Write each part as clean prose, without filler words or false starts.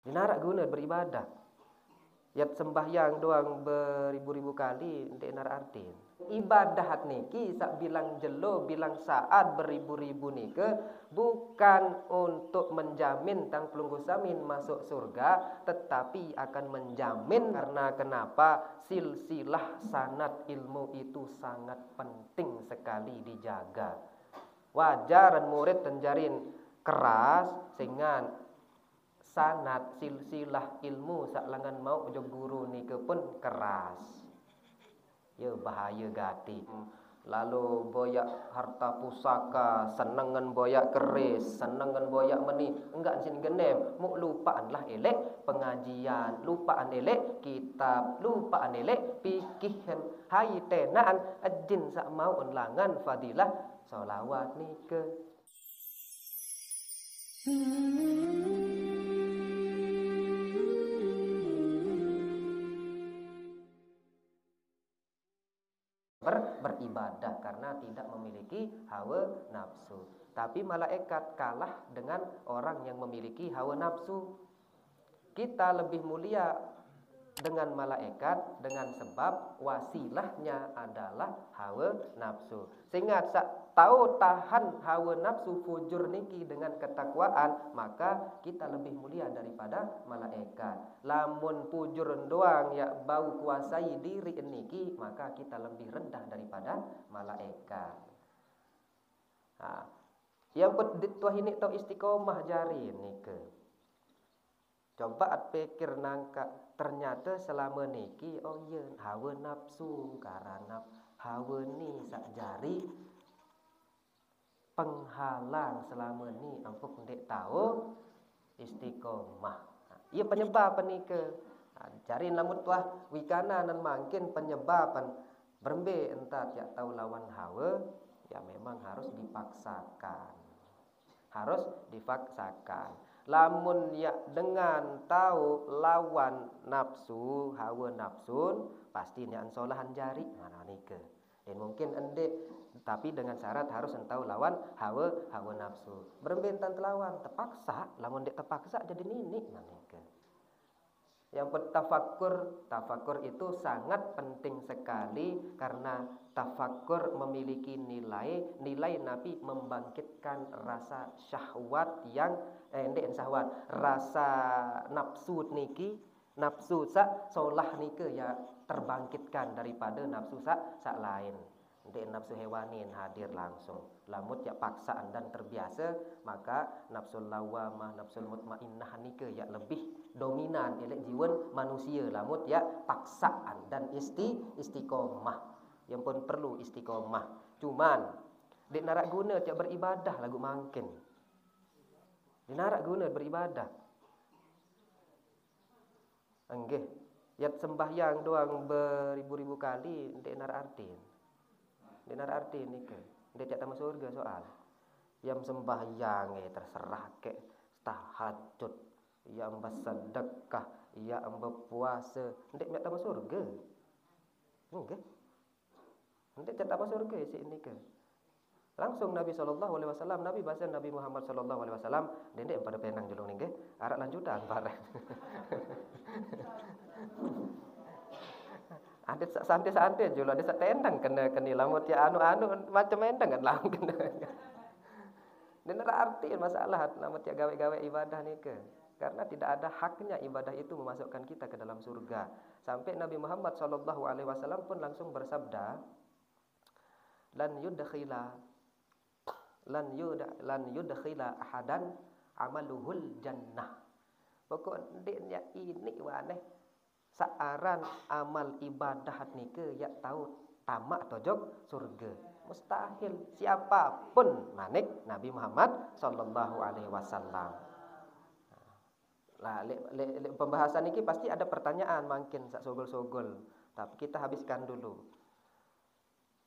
Dinarak guna beribadah. Yat sembahyang doang beribu-ribu kali ndek nar artin. Ibadah niki sak bilang jelo bilang saat beribu-ribu nike bukan untuk menjamin tang pelunggu samin masuk surga, tetapi akan menjamin karena kenapa silsilah sanad ilmu itu sangat penting sekali dijaga. Wajar murid tenjarin keras sehingga sanad silsilah ilmu sak langan mau jo guru nike pun keras. Ya bahaya gati. Lalu boyak harta pusaka, senengan boyak keris, senengan boyak meni, enggak sini genem, muk lupaanlah elek pengajian, lupaan elek kitab, lupaan elek pikihan, hai tenaan ajin sak mau unlangan fadilah solawat nike. Beribadah karena tidak memiliki hawa nafsu. Tapi malaikat kalah dengan orang yang memiliki hawa nafsu. Kita lebih mulia dengan malaikat dengan sebab wasilahnya adalah hawa nafsu. Sehingga tahu tahan hawa nafsu fujur niki dengan ketakwaan, maka kita lebih mulia daripada malaikat. Lamun fujur doang ya bau kuasai diri niki, maka kita lebih rendah daripada malaikat. Nah, yang tuah ini tau istiqomah jari nike. Coba pikir nangka, ternyata selama niki oh iya hawa nafsu karena hawa ni sak jari penghalang selama ni ampuk ndek tahu istiqomah. Ia penyebab nike. Jari namun tuah wikana nan mungkin penyebaban berembe entah ya tahu lawan hawa ya memang harus dipaksakan. Harus dipaksakan. Lamun ya dengan tahu lawan nafsu, hawa nafsun, pasti nian solahan jari mana nike. Dan mungkin endek, tapi dengan syarat harus tahu lawan hawa nafsu. Berbentan telawan, terpaksa, lamun dek terpaksa jadi nini mana nike. Yang tafakur itu sangat penting sekali karena tafakur memiliki nilai Nabi membangkitkan rasa syahwat yang rasa nafsu niki, nafsu sak solah nike ya terbangkitkan daripada nafsu sak lain. Ndek nafsu hewanin hadir langsung. Lamut ya paksaan dan terbiasa, maka nafsul lawamah, nafsul mutmainnah nike ya lebih dominan elek jiwa manusia. Lamut ya paksaan dan istiqomah. Yang pun perlu istiqomah. Cuman dek narak guna tiap beribadah lagu mangkin. Dinarak guna beribadah. Enggih, yat sembahyang doang beribu-ribu kali ndek nar artin. Ndek nar artin nike. Ndek tak tamu surga soal. Yang sembahyang terserah ke tahajud, yang bersedekah, yang berpuasa, ndek tak tamu surga. Enggih. Ndek tak tamu surga si nike. Langsung Nabi SAW, Nabi bahasa Nabi Muhammad SAW, dendek pada penang julung nih, arak lanjutan bareng. Ada santai-santai julo, ada tendang kena lamut ya anu macam endang kan lang kena. Dan arti masalah lamut ya gawe-gawe ibadah nih ke. Karena tidak ada haknya ibadah itu memasukkan kita ke dalam surga. Sampai Nabi Muhammad SAW pun langsung bersabda, lan yudkhila ahadan amaluhul jannah. Pokoknya ini waneh saaran amal ibadah nike ya tahu tamak tojok surga. Mustahil siapapun manik Nabi Muhammad sallallahu alaihi wasallam. Lah pembahasan niki pasti ada pertanyaan makin sak sogol-sogol, tapi kita habiskan dulu.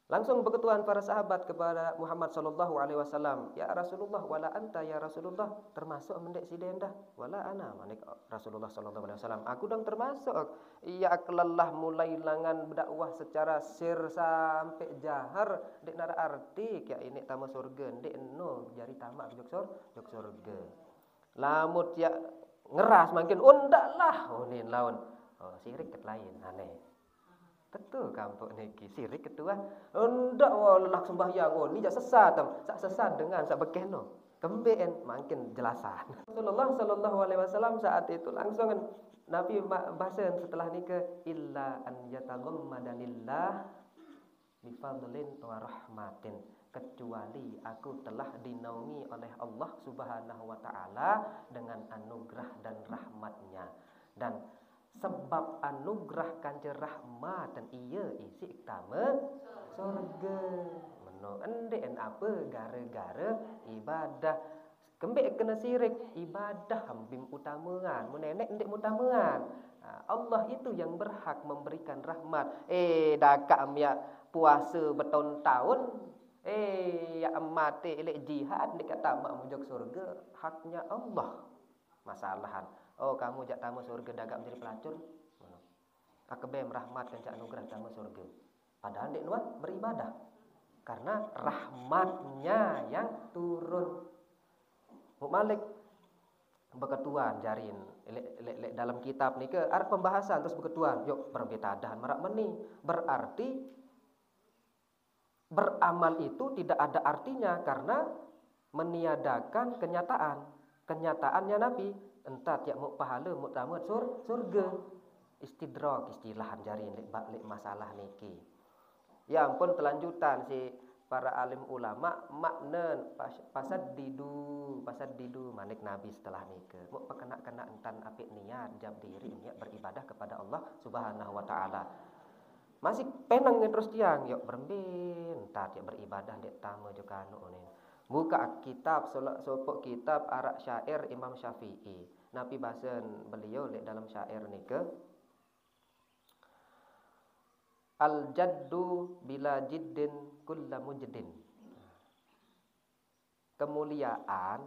Langsung berketuan para sahabat kepada Muhammad sallallahu alaihi wasallam, "Ya Rasulullah, wala anta ya Rasulullah, termasuk mendek si dendah?" "Wala ana," manik Rasulullah sallallahu alaihi wasallam. "Aku dong termasuk." "Iya lelah mulai langan berdakwah secara sir sampai jahar, dek nara arti kayak ini tamu surga, dek no jari tamak jok surga." Lamut ya ngeras makin undaklah ni lawan sirik ket lain aneh betul kampung niki sirik ketua ndak lelak sembahyang ni jak sesat sak sesat dengan sak bekeno kembeen makin jelasan Rasulullah sallallahu alaihi wasallam saat itu langsung Nabi bahasa setelah nikah illa an yataghammadanillah bifadlin wa rahmatin kecuali aku telah dinaungi oleh Allah Subhanahu wa taala dengan anugerah dan rahmatnya dan sebab anugerah kanjeng rahmat dan ia isi utama surga meno endek apa gara-gara ibadah kembek kena sirik ibadah hambim utamaan menenek endek utamaan Allah itu yang berhak memberikan rahmat dakak amya puasa bertahun-tahun ya mati elek jihad dekat tamak mujak surga haknya Allah masalahan kamu jak tamu surga dagak menjadi pelacur akebem rahmat kan cak anugerah tamu surga padahal dek nuan beribadah karena rahmatnya yang turun Malik berketuan jarin dalam kitab ni ke ada pembahasan terus berketuan yuk berbetadahan marak meni berarti beramal itu tidak ada artinya karena meniadakan kenyataannya Nabi entah tiap mau pahala mau tamat surga istidrak istilahan jarin lek masalah niki ya ampun kelanjutan si para alim ulama makna pasad didu manik Nabi setelah nikah mau kena entan apik niat jam diri niat beribadah kepada Allah Subhanahu wa taala masih penang terus tiang yuk berembin entar ya beribadah dek tamu juga ni buka kitab sopok kitab arak syair Imam Syafi'i Nabi bahasan beliau dek dalam syair ni ke al jaddu bila jiddin kulla mujdin kemuliaan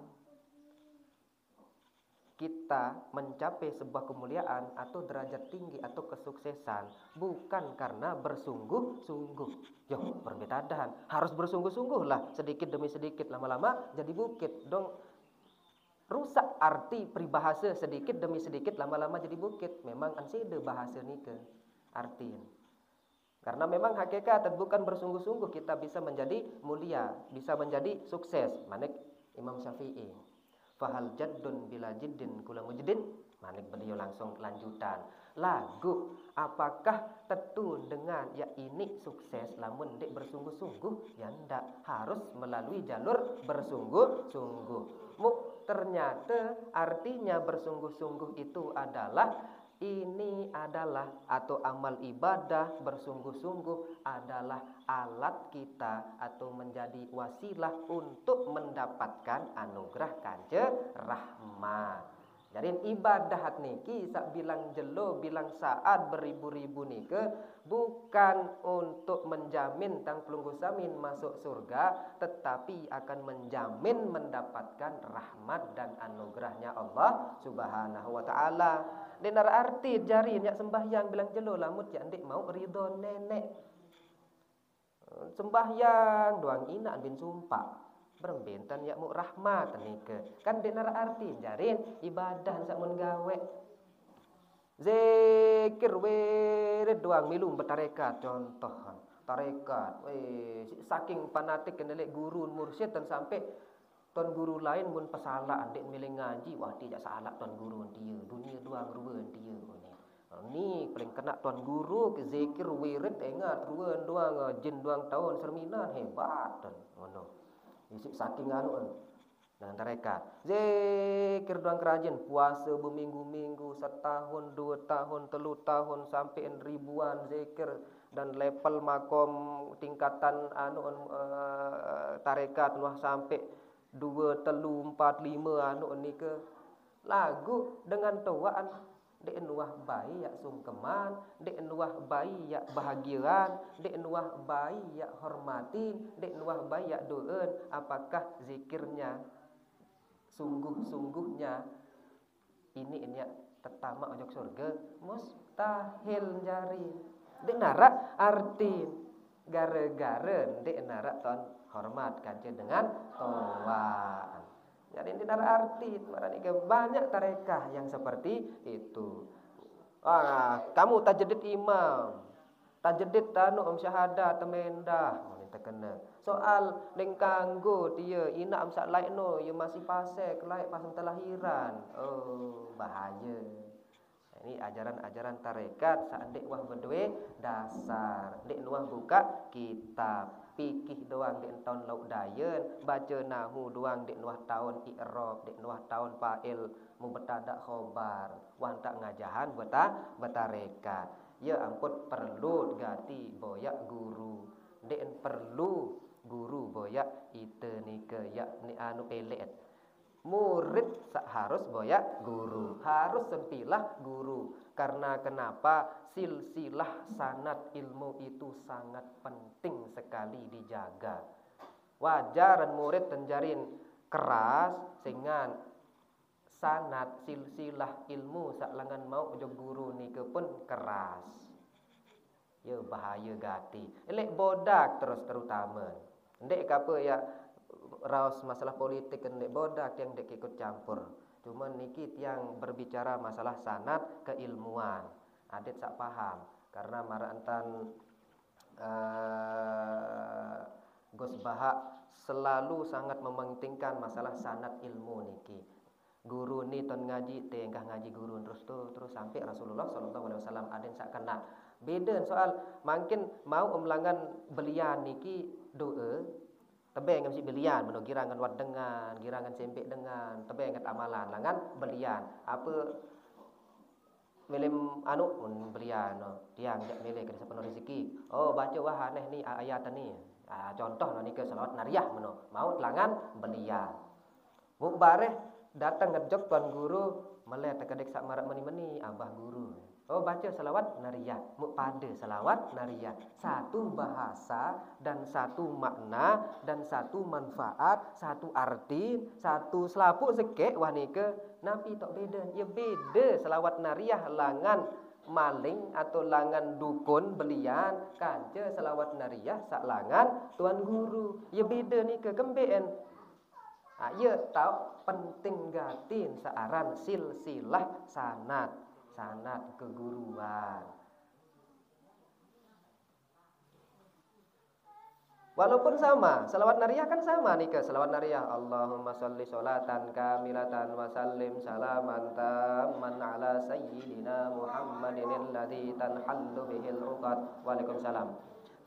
kita mencapai sebuah kemuliaan atau derajat tinggi atau kesuksesan bukan karena bersungguh-sungguh. Yo, berbedaan. Harus bersungguh-sungguh lah, sedikit demi sedikit lama-lama jadi bukit. Dong rusak arti peribahasa sedikit demi sedikit lama-lama jadi bukit. Memang ansede bahasa ni ke artiin. Karena memang hakikat bukan bersungguh-sungguh kita bisa menjadi mulia, bisa menjadi sukses. Manik Imam Syafi'i. Fahal jaddun bila jiddin kula mujdin manik beliau langsung lanjutan lagu apakah tentu dengan ya ini sukses lamun dek bersungguh-sungguh ya ndak harus melalui jalur bersungguh-sungguh ternyata artinya bersungguh-sungguh itu adalah ini adalah atau amal ibadah bersungguh-sungguh adalah alat kita atau menjadi wasilah untuk mendapatkan anugerah kanjeng rahmat. Jadi ibadah niki sak bilang jelo bilang saat beribu-ribu nike bukan untuk menjamin tang pelunggu samin masuk surga tetapi akan menjamin mendapatkan rahmat dan anugerahnya Allah Subhanahu wa taala. Denar arti jari nyak sembahyang bilang jelo lamut ya ndik mau ridho nenek. Sembahyang doang inak bin sumpah. Berbentan ya mu rahmat nike. Kan denar arti jarin ibadah sak mun gawe. Zikir wirid doang milum bertarekat contoh. Tarekat saking fanatik kenelek guru mursyid dan sampai tuan guru lain pun pesalah adik milih ngaji wah tidak salah tuan guru dia dunia doang ruan dia ni paling kena tuan guru ke zikir wirid ingat ruan doang jin doang tahun serminan hebat dan ngono isi saking anu dengan tarekat zikir doang kerajin puasa berminggu-minggu setahun 2 tahun 3 tahun sampai ribuan zikir dan level makom tingkatan tarekat wah sampai 2, 3, 4, 5 anu ni ke lagu dengan tuaan dek nuah bayi ya sungkeman dek nuah bayi ya bahagiaan dek nuah bayi ya hormati dek nuah bayi ya doen apakah zikirnya sungguh-sungguhnya ini ya tetama ojok surga mustahil jari dek narak arti gara-gara dek narak ton hormat kaji dengan toan Jadi tidak ada arti. Banyak tarekah yang seperti itu. Kamu tajdid imam, tajdid tanu syahadah temendah, terkena. Soal ning kanggo dia ina amsak lain no, ia masih pasal kelai pas telahiran. Oh, bahaya. Ini ajaran-ajaran tarekat saat dek wah berdua dasar. Dek wah buka kitab fikih doang dek tahun lauk dayen, baca nahu doang dek wah tahun i'rab, dek wah tahun fa'il mubtada khobar. Wah tak ngajahan betarekat. Ya ampun perlu ganti boyak guru. Dek perlu guru boyak ite ni ke ya ni anu pelet. Murid harus boyak guru, harus sempilah guru. Karena kenapa? Silsilah sanad ilmu itu sangat penting sekali dijaga. Wajar murid tenjarin keras sehingga sanad silsilah ilmu saklangan mau jog guru nike pun keras. Ya bahaya gati. Elek bodak terus terutama. Ndek apa ya raus masalah politik ndek bodak yang ndek ikut campur. Cuma niki yang berbicara masalah sanad keilmuan. Adet sak paham karena marantan Gus Bahak selalu sangat mementingkan masalah sanad ilmu niki. Guru ni ton ngaji tengah ngaji guru terus sampai Rasulullah sallallahu alaihi wasallam aden sak kena. Beda soal mungkin mau umlangan belian niki doa tebeng mesti belian meno girangan wat dengan girangan sempek dengan tebeng kat amalan langan belian apa melim anu mun belian no tiang jak mele ke sepenuh rezeki. Oh baca wah aneh ni ayat ni. Contoh ni ke selawat nariyah meno mau langan belian. Mubareh datang ngejok tuan guru melihat tekadek sak marak meni-meni abah guru. Oh baca selawat nariyah, pada selawat nariyah. Satu bahasa dan satu makna dan satu manfaat, satu arti, satu selapuk sekek wah nike napi tok beda. Ya beda selawat nariyah langan maling atau langan dukun belian kanca selawat nariyah sak langan tuan guru. Ya beda nike kembeen. Ya tahu penting gatin searan silsilah sanad keguruan. Walaupun sama, selawat nariyah kan sama nih ke selawat nariyah. Allahumma sholli sholatan kamilatan wa sallim salaman tamman ala sayyidina Muhammadin alladzi tanhallu bihil uqad. Waalaikumsalam.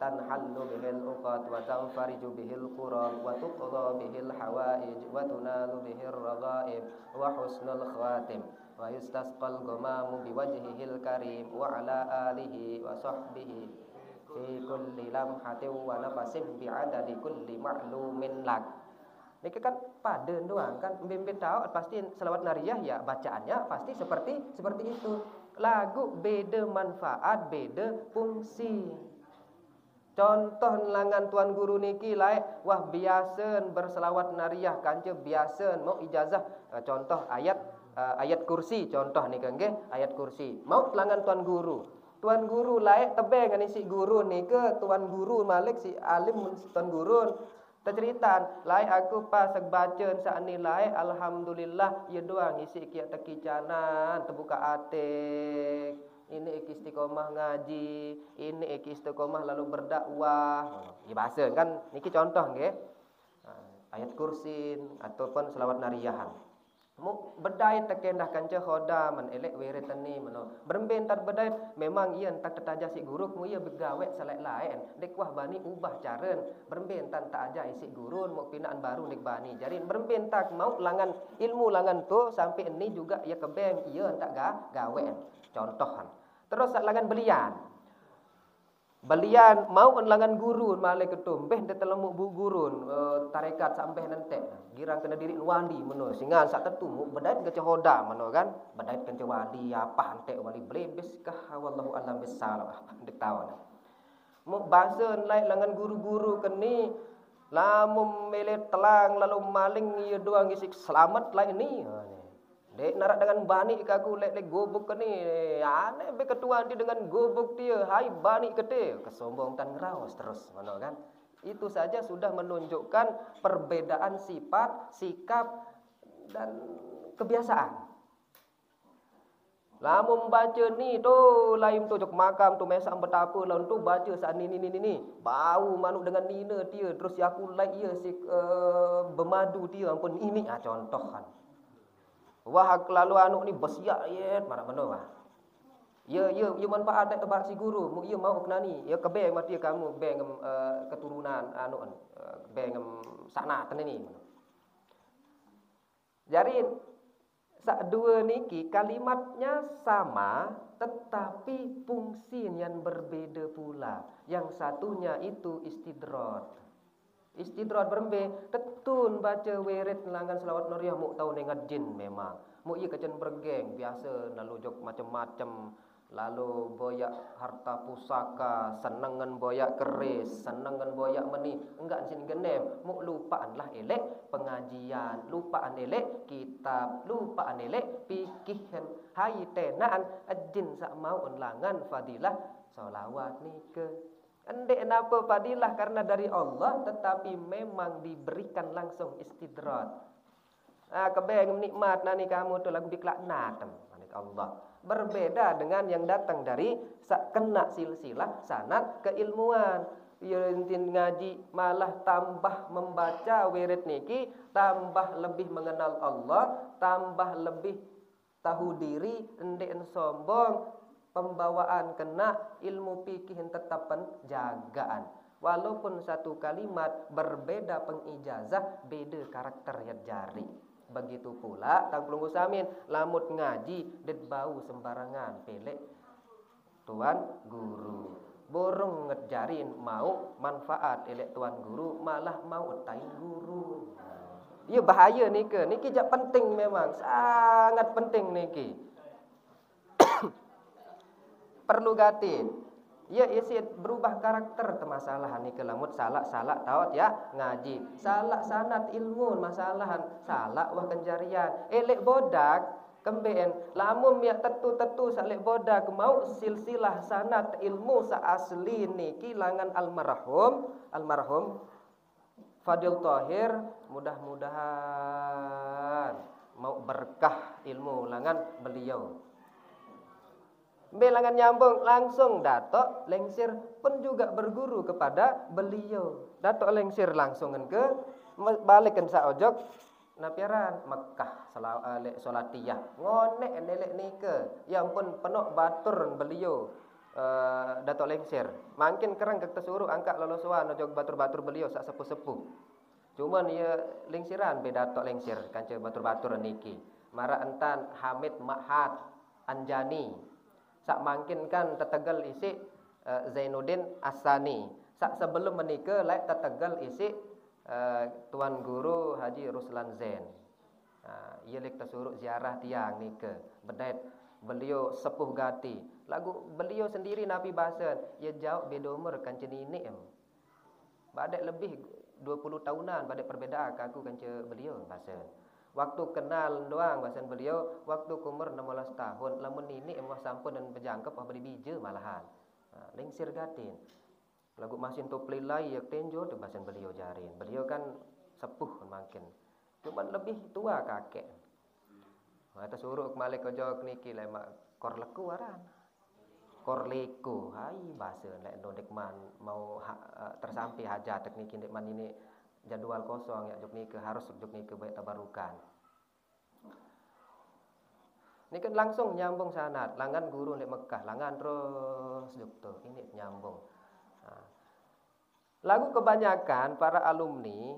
Tanhallu bihil uqad wa tanfariju bihil qurab wa tuqda bihil hawaij wa tunalu bihir raghaib wa husnul khatim. Wa yustasqal ghamamu biwajhihil karim wa ala alihi wa sahbihi fi kulli lamhatin wa nafasin bi'adadi kulli ma'lumin lak. Niki kan pada doang kan bimbing tahu pasti selawat nariyah ya bacaannya pasti seperti itu. Lagu beda manfaat, beda fungsi. Contoh langan tuan guru niki laik wah biasa berselawat nariyah kanca biasa mau ijazah contoh ayat kursi contoh nih kan ayat kursi mau langan tuan guru laik tebeng kan si guru nih ke tuan guru malik si alim tuan guru terceritaan laik aku pas baca saat ni laik alhamdulillah ya doang isi kiat tekicanan terbuka atik ini istiqomah ngaji ini istiqomah lalu berdakwah ya bahasa kan niki contoh nggih ayat kursi ataupun selawat nariyahan. Mu bedai tekendah kanca khoda men elek weretani meno berbentar bedai memang ia tak tertaja si guru mu ia begawe selek lain dek wah bani ubah caren berbentar tak aja isi guru mau pinaan baru dek bani jadi berbentar mau langan ilmu langan tu sampai ini juga ia kebeng ia tak gawe contohan terus langan belian mau langan guru malai ketum beh de telemu bu gurun tarekat sampai nanti girang kena diri wali meno singan sak tetu bedait ke cehoda meno kan bedait ke wali apa ante wali blebes kah wallahu alam bisawab dek tawon mu bahasa lai langan guru-guru keni lamun mele telang lalu maling ia doang isi selamat lai ini dek narak dengan bani kaku lek gobuk ke ni aneh be ketua dia dengan gobuk dia hai bani kete kesombong tan ngeraos terus mana kan itu saja sudah menunjukkan perbedaan sifat sikap dan kebiasaan. Lamun baca ni tu lain tu jok makam tu mesak betapa lawan tu baca saat ni bau manuk dengan nina dia terus aku like ia si bermadu dia ampun ini contoh kan. Wah lalu anuk ni bersiap yet mana benda wah. Ya manfaat tak tebar si guru mu ia mau kena ni ya kebe mati kamu beng keturunan anuk beng sana ni. Jadi sak dua niki kalimatnya sama tetapi fungsi yang berbeda pula. Yang satunya itu istidrod. Istidrod berembe tetun baca wirid langan selawat nuriyah mu tahu nengat jin memang. Mu ia kecen bergeng biasa lalu jok macam-macam. Lalu boyak harta pusaka, senengan boyak keris, senengan boyak meni, enggak sin genem, mu lupaanlah elek pengajian, lupaan elek kitab, lupaan elek pikihan, hai tenaan ajin sak mau unlangan fadilah solawat nike. Endek napa fadilah karena dari Allah tetapi memang diberikan langsung istidrad. Kebeng nikmat nani kamu tu lagu dikelaknat manik Allah. Berbeda dengan yang datang dari kena silsilah sanad keilmuan. Ya ngaji malah tambah membaca wirid niki, tambah lebih mengenal Allah, tambah lebih tahu diri, endek sombong, pembawaan kena ilmu fikih tetap penjagaan. Walaupun satu kalimat berbeda pengijazah, beda karakter yang jari. Begitu pula tang pelunggu samin lamut ngaji det bau sembarangan pelek tuan guru borong ngejarin mau manfaat elek tuan guru malah mau tain guru. Ya bahaya niki jak penting memang sangat penting niki. Perlu gatin. Ya isi berubah karakter termasalahan ni kelamut salah tawat ya ngaji salah sanat ilmu masalahan salah wah kenjarian elek bodak kembeen lamun ya tetu salek bodak mau silsilah sanat ilmu sa asli ni kilangan almarhum Fadil Tahir mudah-mudahan mau berkah ilmu langan beliau. Belangan nyambung langsung Dato' Lengsir pun juga berguru kepada beliau. Dato' Lengsir langsung ke balikan saojok napiaran Mekah solatiyah ngonek nelek nike yang pun penuh batur beliau Dato' Lengsir. Makin kerang kita suruh angkat lolosuan ojok batur-batur beliau sak sepuh-sepuh. Cuman ia lengsiran beda Dato' Lengsir kanca batur-batur niki. Mara entan Hamid Mahat Anjani. Sak mangkin kan tetegal isi Zainuddin Asani. Sak sebelum menikah laik tetegal isi Tuan Guru Haji Ruslan Zain. Ia lek tersuruh ziarah tiang nikah. Bedait beliau sepuh gati. Lagu beliau sendiri Nabi bahasa ia jauh beda umur kanca nenek em. Badai lebih 20 tahunan badai perbedaan aku kanca beliau bahasa. Waktu kenal doang bahasan beliau waktu umur 16 tahun lamun ini emang sampun dan berjangkep beli bija malahan. Lengsir gatin. Lagu masin tu pelilai yak tenjo tu bahasan beliau jarin. Beliau kan sepuh makin. Cuma lebih tua kakek. Mata suruh kemalik kojok niki lai mak kor leku aran. Kor leku hai bahasa lai ndek man mau tersampai hajat teknik ndek man ini jadwal kosong ya jok nike harus jok nike baik tabarukan. Ini kan langsung nyambung sanad, langan guru di Mekah, langan terus jok tuh ini nyambung. Lagu kebanyakan para alumni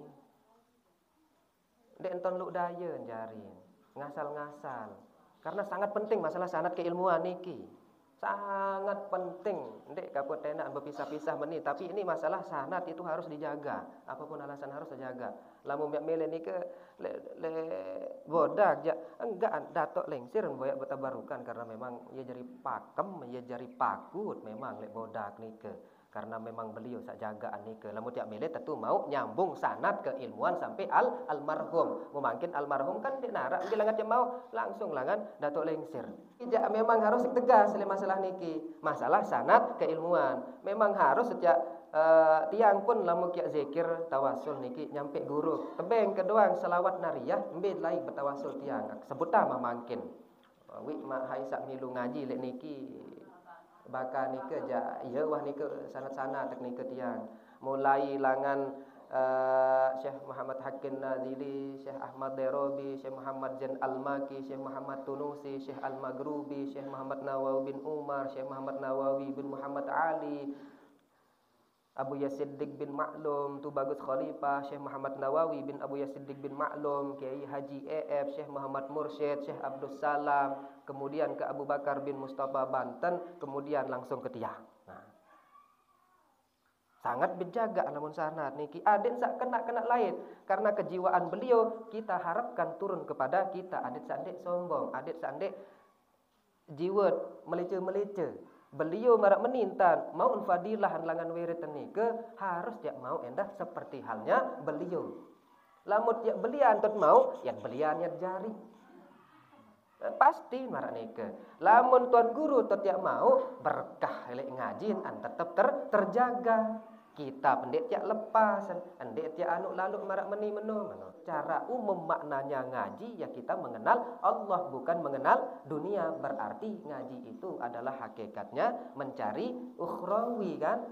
dek enton luk daya jarin, ngasal-ngasal. Karena sangat penting masalah sanad keilmuan niki. Sangat penting. Ndek kaput tenak berpisah-pisah meni, tapi ini masalah sanad itu harus dijaga. Apapun alasan harus dijaga. Lamun mek mele ni ke le bodak ja enggak Dato' Lengsir boyak bertabarukan karena memang ia jadi pakem, ia jadi pakut memang lek bodak ni ke. Karena memang beliau sak jagaan ni ke. Lamun tiap mele tentu mau nyambung sanad keilmuan sampai almarhum. Mungkin almarhum kan dia narak bilang aja mau langsung langan Dato' Lengsir. Ija memang harus tegas le masalah niki. Masalah sanad keilmuan. Memang harus sejak tiang pun lamun kiak zikir tawasul niki nyampe guru tebeng kedoang selawat nariyah embe lai bertawasul tiang sebut mah mangkin wi mak hai sak milu ngaji lek niki baka nike ja iya wah nike sanad-sanad tek nike tiang mulai langan Syekh Muhammad Hakim Nazili, Syekh Ahmad Derobi, Syekh Muhammad Jan Al-Maki, Syekh Muhammad Tunusi, Syekh Al-Maghrubi, Syekh Muhammad Nawawi bin Umar, Syekh Muhammad Nawawi bin Muhammad Ali, Abu Yasiddiq bin Ma'lum, Tubagus Khalifah, Syekh Muhammad Nawawi bin Abu Yasiddiq bin Ma'lum, Kiai Haji EF, Syekh Muhammad Mursyid, Syekh Abdus Salam, kemudian ke Abu Bakar bin Mustafa Banten, kemudian langsung ke tiang. Nah, sangat berjaga namun sanad niki adik sak kena lain karena kejiwaan beliau kita harapkan turun kepada kita adik sandik sombong adik sandik jiwa melece beliau marak menintan mau fadilah langan wirid nike harus dia mau endah seperti halnya beliau lamun dia belian tot mau yang beliannya jari pasti marak nike lamun tuan guru tot dia mau berkah lek ngajin an tetap terjaga kita pendek tiak lepas pendek tiak anu lalu marak meni meno cara umum maknanya ngaji ya kita mengenal Allah bukan mengenal dunia berarti ngaji itu adalah hakikatnya mencari ukhrawi kan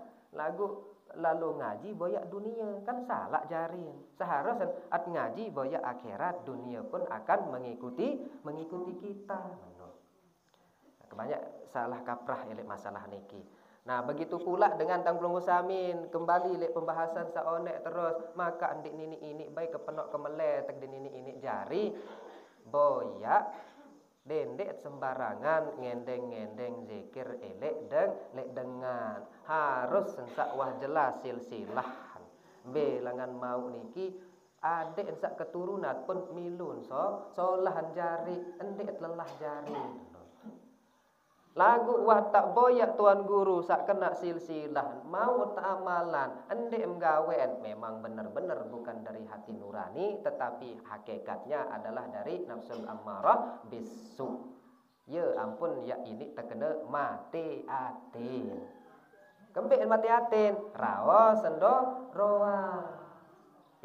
lalu ngaji boyak dunia kan salah jarin seharusnya at ngaji boyak akhirat dunia pun akan mengikuti kita kebanyak salah kaprah elek masalah niki. Nah, begitu pula dengan Tanggulung Usamin kembali lek pembahasan saonek terus maka andik nini ini baik kepenok kemele tek nini ini jari boyak dendek sembarangan ngendeng zikir elek lek dengan harus sensak wah jelas silsilah belangan mau niki adek ensak keturunan pun milun solahan jari endek lelah jari lagu watak boyak tuan guru sak kena silsilah mau amalan endek mgawen memang benar-benar bukan dari hati nurani tetapi hakikatnya adalah dari nafsul ammarah bisu ya ampun ya ini terkena mati atin kembek mati atin rawas sendo roa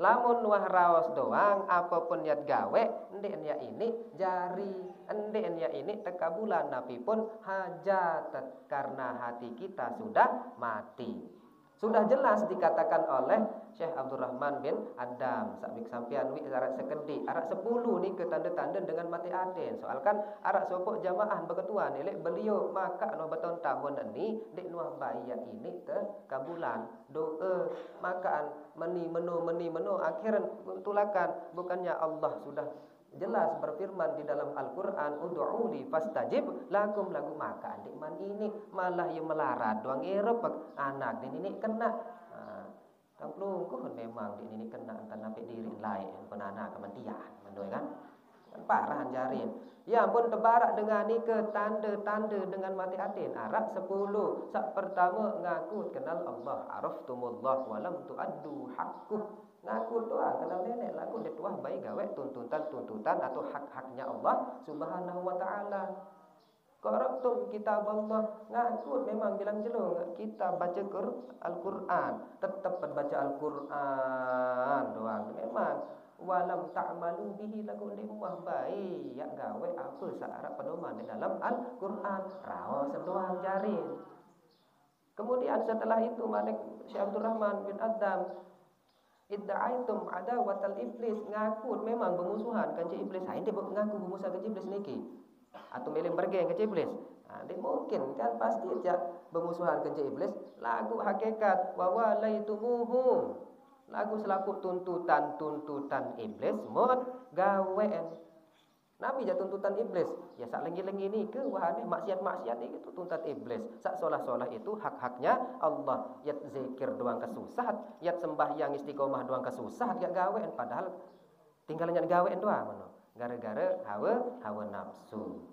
lamun wah rawas doang apapun niat gawe endek ya ini jari endek ya ini tekabulan nabi pun hajat karena hati kita sudah mati sudah jelas dikatakan oleh Syekh Abdurrahman bin Adam sabik sampian wi arak sekedi arak 10 ni ke tanda-tanda dengan mati aden soalkan arak sopok jamaah berketuan elek beliau maka no bertahun-tahun ni dek nuah bayat ini ke kabulan doa makaan meni meno akhiran tulakan bukannya Allah sudah jelas berfirman di dalam Al-Qur'an ud'uli fastajib lakum lagu maka adik man ini malah yang melarat doang erep anak ini kena tang pelungkuh memang ini kena antan sampai diri lain pun anak kematian mendoi kan parah jarin ya ampun tebarak dengan ni ke tanda-tanda dengan mati atin arak 10 sak pertama ngaku kenal Allah araftumullah walam tuaddu haqqu ngaku doang kenal nenek laku dia tuah baik gawe tuntutan atau hak-haknya Allah Subhanahu wa taala. Qara'tum kitab Allah ngaku memang bilang jelung kita baca Al-Qur'an tetap baca Al-Qur'an doang memang walam ta'malu bihi lagu dimah baik ya gawe apa searah pedoman di dalam Al-Qur'an rawas doang jarin. Kemudian setelah itu Malik Syekh Abdurrahman bin Adam idda'aitum adawatal iblis ngaku memang bermusuhan kan iblis ha dia ngaku bermusuhan kan iblis niki atau milih bergeng kan iblis dia mungkin kan pasti dia bermusuhan kan iblis lagu hakikat wa walaitumuhum lagu selaku tuntutan iblis mut gawean Nabi ja tuntutan iblis ya sak lengi-lengi ni ke wahane maksiat-maksiat ni itu tuntutan iblis sak solah-solah itu hak-haknya Allah yat zikir doang kesusah yat sembahyang istiqomah doang kesusah ya gawean padahal tinggalnya gawean doang mano gara-gara hawa nafsu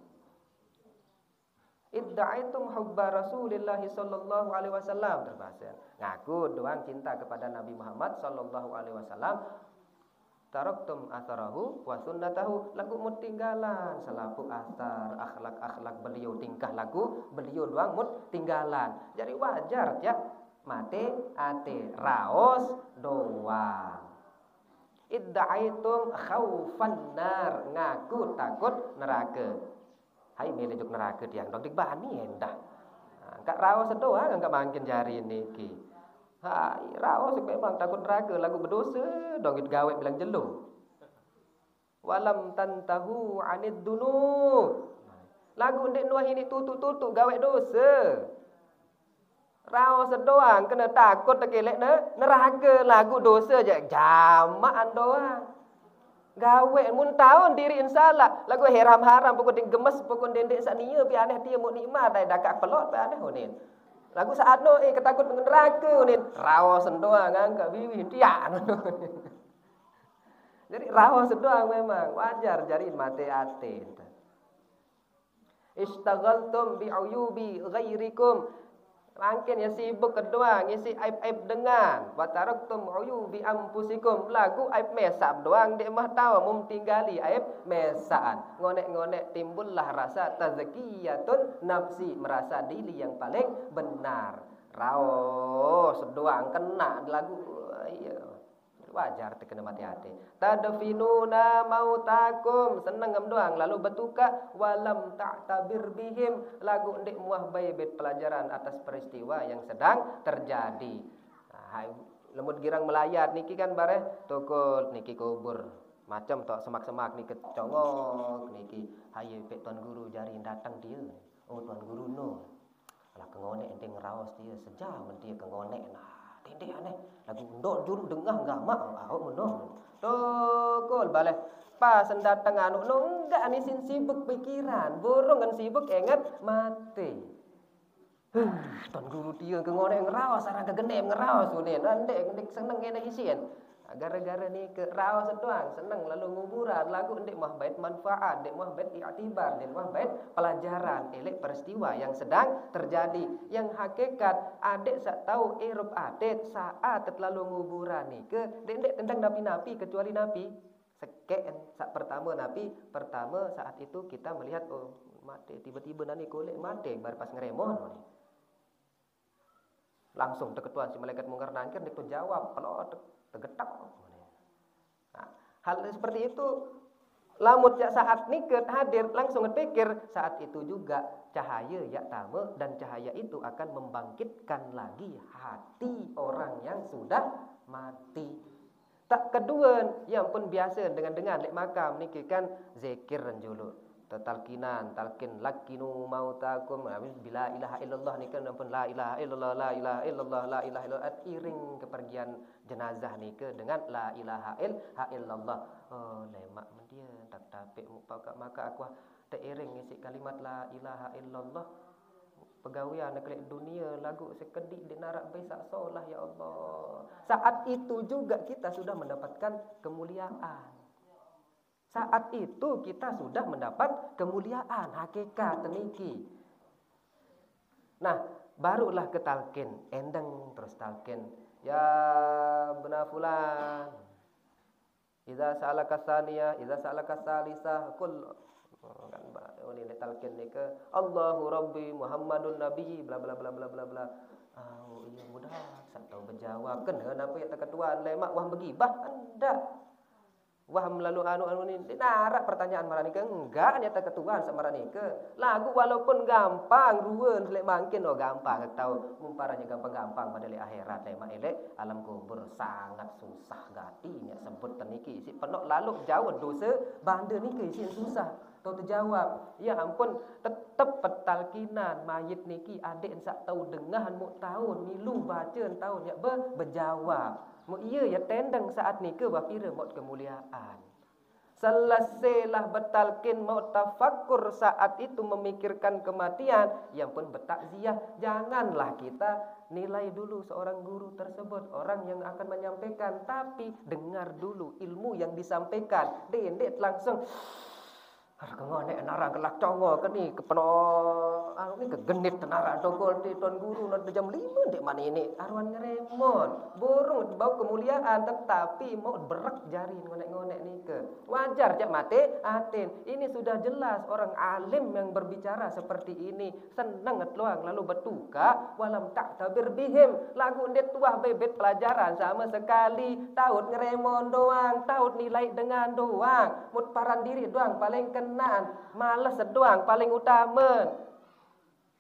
idda'aitum hubba Rasulillah sallallahu alaihi wasallam terbahasa ngaku doang cinta kepada Nabi Muhammad sallallahu alaihi wasallam taraktum atharahu wa sunnatahu lagu mut tinggalan selaku asar akhlak beliau tingkah laku beliau doang mut tinggalan jadi wajar ya mate ate raos doang. Idda'aitum khaufan nar, ngaku takut neraka. Hai melejuk neraka tiang dok dibani endah. Kak raos doang enggak mangkin jari niki. Hai raos memang takut neraka lagu berdosa dong gawe bilang jelo. Walam tantahu anid dunub. Lagu ndek nuah ini tutu-tutu gawe dosa. Raos doang kena takut terkelek neraka lagu dosa je jamaan doang. Gawe mun taun diri insalah lagu haram-haram pokok ding gemes pokok dendek sania pi aneh dia mu nikmat dai dakak pelot pi aneh onin. Lagu saat no ketakut dengan neraka onin. Raos doang angkat bibi tiak. Jadi raos doang memang wajar jari mate ate. Istaghaltum bi'uyubi ghairikum. Mungkin ya sibuk kedua ngisi aib-aib dengan wa taraktum uyubi anfusikum lagu aib mesam doang dek mah tahu mum tinggali aib mesaan ngonek-ngonek timbullah rasa tazkiyatun nafsi merasa diri yang paling benar raos doang kena lagu iya wajar terkena mati hati tadfinuna mautakum seneng ngam doang lalu betuka walam ta'tabir bihim lagu ndik muah baibet pelajaran atas peristiwa yang sedang terjadi. Lemut girang melayat niki kan bareh tokol niki kubur macam tok semak-semak niki congok niki haye pek tuan guru jari datang dia oh tuan guru no lah kengonek ente ngeraos dia sejam dia kengonek nah tendek aneh lagu ndok juru dengah gamak awak menoh tokol baleh pas datang anu no enggak ni sibuk pikiran burung kan sibuk ingat mati tuan guru dia kengonek ngeraos sarang kegenem ngeraos unin ndek seneng kene isien gara-gara ni ke raos doang seneng lalu nguburan lagu ndek mah bait manfaat ndek mah bait i'tibar ndek mah bait pelajaran elek peristiwa yang sedang terjadi yang hakikat adik sak tahu irup adik saat terlalu nguburan ni ke ndek tentang napi-napi kecuali napi seken sak pertama napi pertama saat itu kita melihat oh mati tiba-tiba nani golek mati bar pas ngeremon langsung deketuan si malaikat mungkar nangkir ndek tu jawab pelot tergetak. Nah, hal seperti itu lamut ya saat niket hadir langsung pikir saat itu juga cahaya ya tama dan cahaya itu akan membangkitkan lagi hati orang yang sudah mati. Tak kedua yang pun biasa dengan lek makam niki kan zikir dan julu talkinan talkin lakinu mautakum bila ilaha illallah ni kan pun la ilaha illallah la ilaha illallah la ilaha illallah iring kepergian jenazah ni ke dengan la ilaha illallah oh lemak mendia tak tapik maka aku teriring isi kalimat la ilaha illallah pegawian kelek dunia lagu sekedik di narak besak solah ya Allah saat itu juga kita sudah mendapatkan kemuliaan. Saat itu kita sudah mendapat kemuliaan hakikat teniki. Nah, barulah ke talqin, endeng terus talqin. Ya benar fulan. Idza sa'alaka tsaniyah, idza sa'alaka tsalisah, kul kan ini talqin ni ke Allahu Rabbi Muhammadun Nabi bla bla bla bla bla bla. Oh, iya mudah, saya tahu berjawab. Kenapa ya ketuan lemak wah begibah anda. Wah melalui anu ni narak pertanyaan marani ke enggak nyata ketuan sama marani ke lagu walaupun gampang ruwen lek mangkin oh gampang tahu mumparanya gampang-gampang pada lek akhirat lek elek alam kubur sangat susah gati nya sebut teniki si penok lalu jauh dosa banda ni ke isi susah tahu terjawab ya ampun tetep petalkinan mayit niki adik sak tahu dengahan mu tahun milu baca tahun nya berjawab mu iya ya tendang saat ni ke bapira maut kemuliaan. Selesailah bertalqin maut tafakkur saat itu memikirkan kematian yang pun bertakziah. Janganlah kita nilai dulu seorang guru tersebut, orang yang akan menyampaikan, tapi dengar dulu ilmu yang disampaikan. Dendek langsung ngonek narang kelak congo ke ni kepeno anu ni ni kegenit tenara dogol di tuan guru nak jam 5 dek mana ini arwan ngeremon burung bau kemuliaan tetapi mau berak jari ngonek-ngonek ni ke wajar jak mate atin ini sudah jelas orang alim yang berbicara seperti ini senang ngetluang lalu betuka walam tak tabir bihim lagu ndet tuah bebet pelajaran sama sekali taut ngeremon doang taut nilai dengan doang mut paran diri doang paling kenaan males doang paling utama.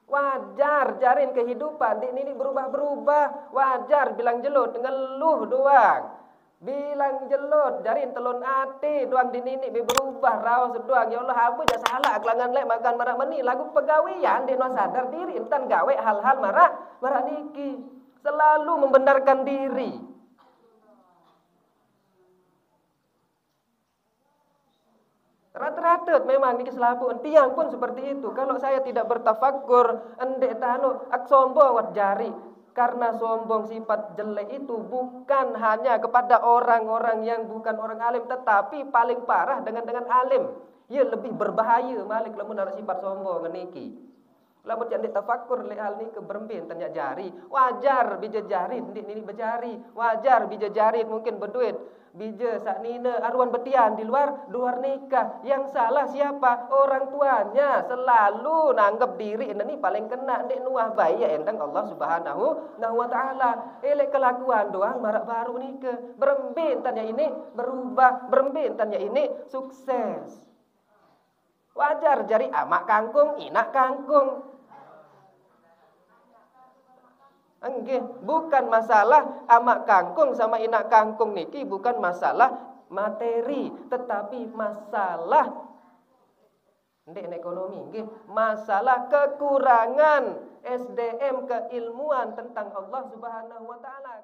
Wajar jarin kehidupan di ini berubah-berubah. Wajar bilang jelut ngeluh doang. Bilang jelut jarin telun ati doang di ini berubah raus doang. Ya Allah apa jak salah kelangan lek makan marah meni lagu pegawian di no sadar diri entan gawe hal-hal marah niki. Selalu membenarkan diri. Rata-rata memang niki selapu tiang pun seperti itu. Kalau saya tidak bertafakur, endek tanu ak sombong wat jari. Karena sombong sifat jelek itu bukan hanya kepada orang-orang yang bukan orang alim, tetapi paling parah dengan alim. Ia lebih berbahaya malik lamun ada sifat sombong niki. Lamun jangan ditafakur le hal ni keberembin tanya jari. Wajar bija jari ndik nini berjari. Wajar bija jari mungkin berduit. Bija saknina arwan betian di luar nikah. Yang salah siapa? Orang tuanya. Selalu nanggap diri ini paling kena ndik nuah bayi endang Allah Subhanahu wa taala. Elek kelakuan doang marak baru nikah. Berembin tanya ini berubah, berembin tanya ini sukses. Wajar jari amak kangkung, inak kangkung. Enggih, bukan masalah amak kangkung sama inak kangkung niki bukan masalah materi, tetapi masalah ndek ekonomi, nggih, masalah kekurangan SDM keilmuan tentang Allah Subhanahu wa taala.